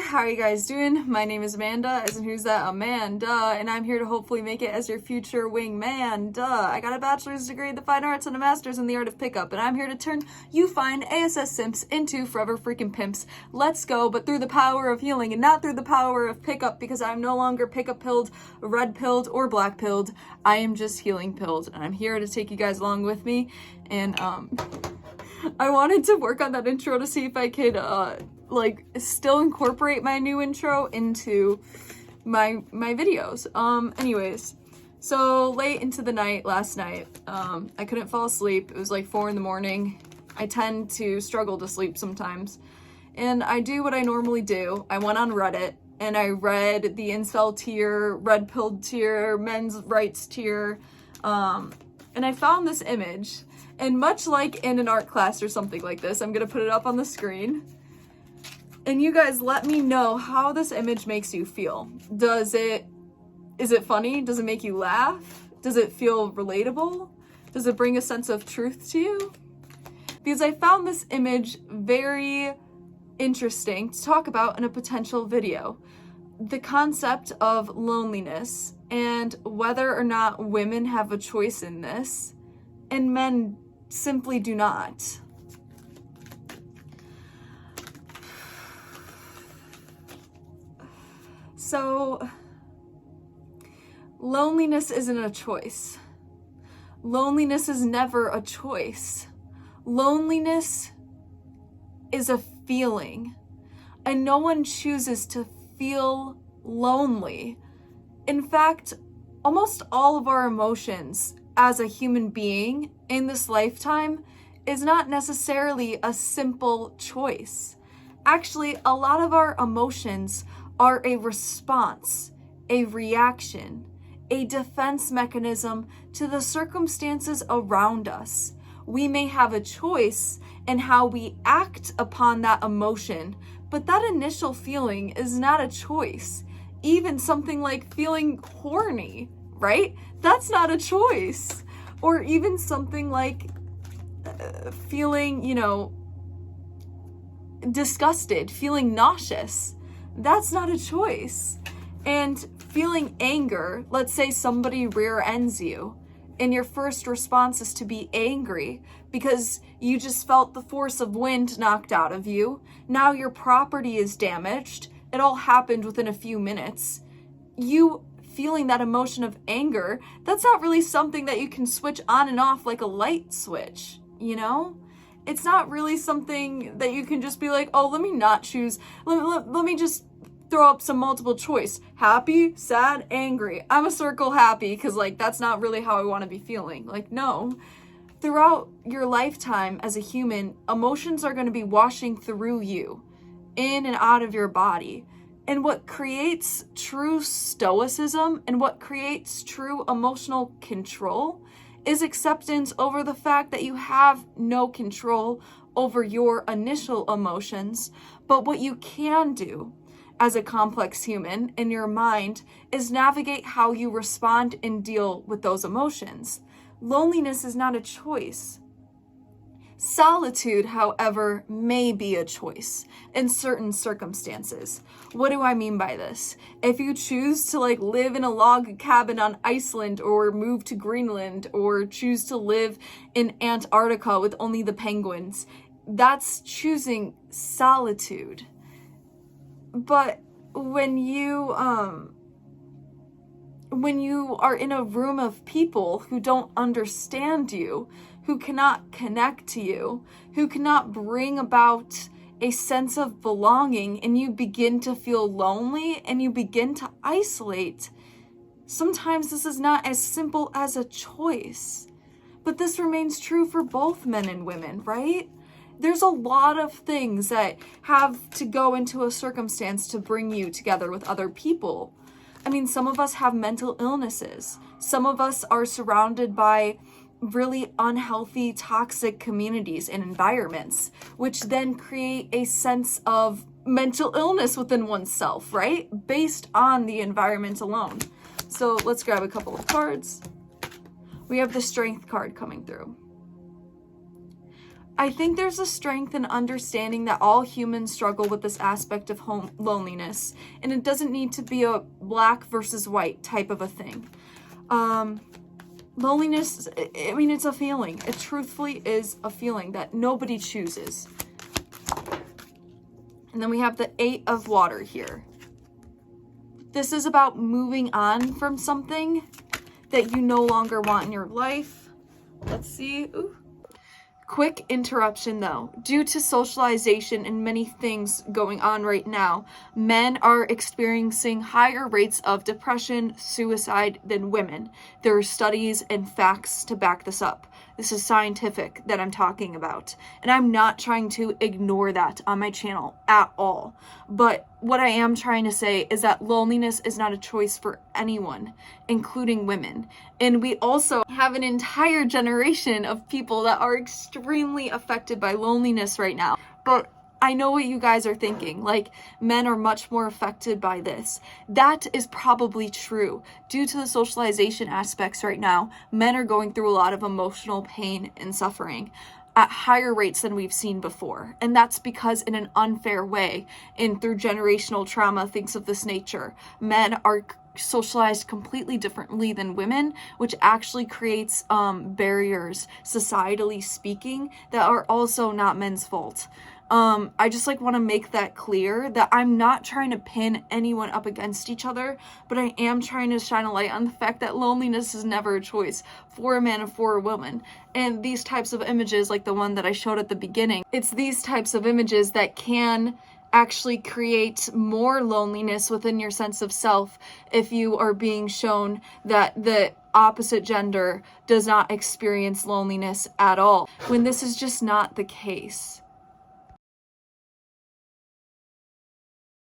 how are you guys doing? My name is Amanda, as in who's that? Amanda, and I'm here to hopefully make it as your future wingman, I got a bachelor's degree in the fine arts and a master's in the art of pickup, and I'm here to turn you fine ASS simps into forever freaking pimps. Let's go, but through the power of healing and not through the power of pickup, because I'm no longer pickup pilled, red pilled, or black pilled. I am just healing pilled, and I'm here to take you guys along with me, and I wanted to work on that intro to see if I could, still incorporate my new intro into my videos. Anyways, so late into the night last night, I couldn't fall asleep. It was like 4 a.m. I tend to struggle to sleep sometimes, and I do what I normally do. I went on Reddit and I read the incel tier, red pilled tier, men's rights tier, and I found this image. And much like in an art class or something like this, I'm gonna put it up on the screen. And you guys let me know how this image makes you feel. Is it funny? Does it make you laugh? Does it feel relatable? Does it bring a sense of truth to you? Because I found this image very interesting to talk about in a potential video. The concept of loneliness and whether or not women have a choice in this, and men simply do not. So, loneliness isn't a choice. Loneliness is never a choice. Loneliness is a feeling, and no one chooses to feel lonely. In fact, almost all of our emotions as a human being in this lifetime is not necessarily a simple choice. Actually, a lot of our emotions are a response, a reaction, a defense mechanism to the circumstances around us. We may have a choice in how we act upon that emotion, but that initial feeling is not a choice. Even something like feeling horny, right? That's not a choice. Or even something like feeling, disgusted, feeling nauseous. That's not a choice. And feeling anger, let's say somebody rear ends you, and your first response is to be angry because you just felt the force of wind knocked out of you. Now your property is damaged. It all happened within a few minutes. You feeling that emotion of anger, that's not really something that you can switch on and off like a light switch, It's not really something that you can just be like, oh, let me not choose. Let me just throw up some multiple choice. Happy, sad, angry. I'm a circle happy because that's not really how I want to be feeling. No. Throughout your lifetime as a human, emotions are going to be washing through you, in and out of your body. And what creates true stoicism and what creates true emotional control is acceptance over the fact that you have no control over your initial emotions. But what you can do as a complex human in your mind is navigate how you respond and deal with those emotions. Loneliness is not a choice. Solitude, however, may be a choice in certain circumstances. What do I mean by this? If you choose to live in a log cabin on Iceland or move to Greenland or choose to live in Antarctica with only the penguins, that's choosing solitude. But when you are in a room of people who don't understand you, who cannot connect to you, who cannot bring about a sense of belonging, and you begin to feel lonely and you begin to isolate, sometimes this is not as simple as a choice. But this remains true for both men and women, right? There's a lot of things that have to go into a circumstance to bring you together with other people. I mean, some of us have mental illnesses. Some of us are surrounded by really unhealthy, toxic communities and environments, which then create a sense of mental illness within oneself, right? Based on the environment alone. So let's grab a couple of cards. We have the Strength card coming through. I think there's a strength in understanding that all humans struggle with this aspect of loneliness, and it doesn't need to be a black versus white type of a thing. Loneliness, I mean, it's a feeling. It truthfully is a feeling that nobody chooses. And then we have the 8 of water here. This is about moving on from something that you no longer want in your life. Let's see. Ooh. Quick interruption though. Due to socialization and many things going on right now, men are experiencing higher rates of depression, suicide than women. There are studies and facts to back this up. This is scientific that I'm talking about. And I'm not trying to ignore that on my channel at all. But what I am trying to say is that loneliness is not a choice for anyone, including women. And we also have an entire generation of people that are extremely affected by loneliness right now. But I know what you guys are thinking, like men are much more affected by this. That is probably true. Due to the socialization aspects right now, men are going through a lot of emotional pain and suffering at higher rates than we've seen before. And that's because in an unfair way and through generational trauma, things of this nature, men are socialized completely differently than women, which actually creates barriers, societally speaking, that are also not men's fault. I just want to make that clear that I'm not trying to pin anyone up against each other, but I am trying to shine a light on the fact that loneliness is never a choice for a man and for a woman. And these types of images, like the one that I showed at the beginning, it's these types of images that can actually create more loneliness within your sense of self if you are being shown that the opposite gender does not experience loneliness at all, when this is just not the case.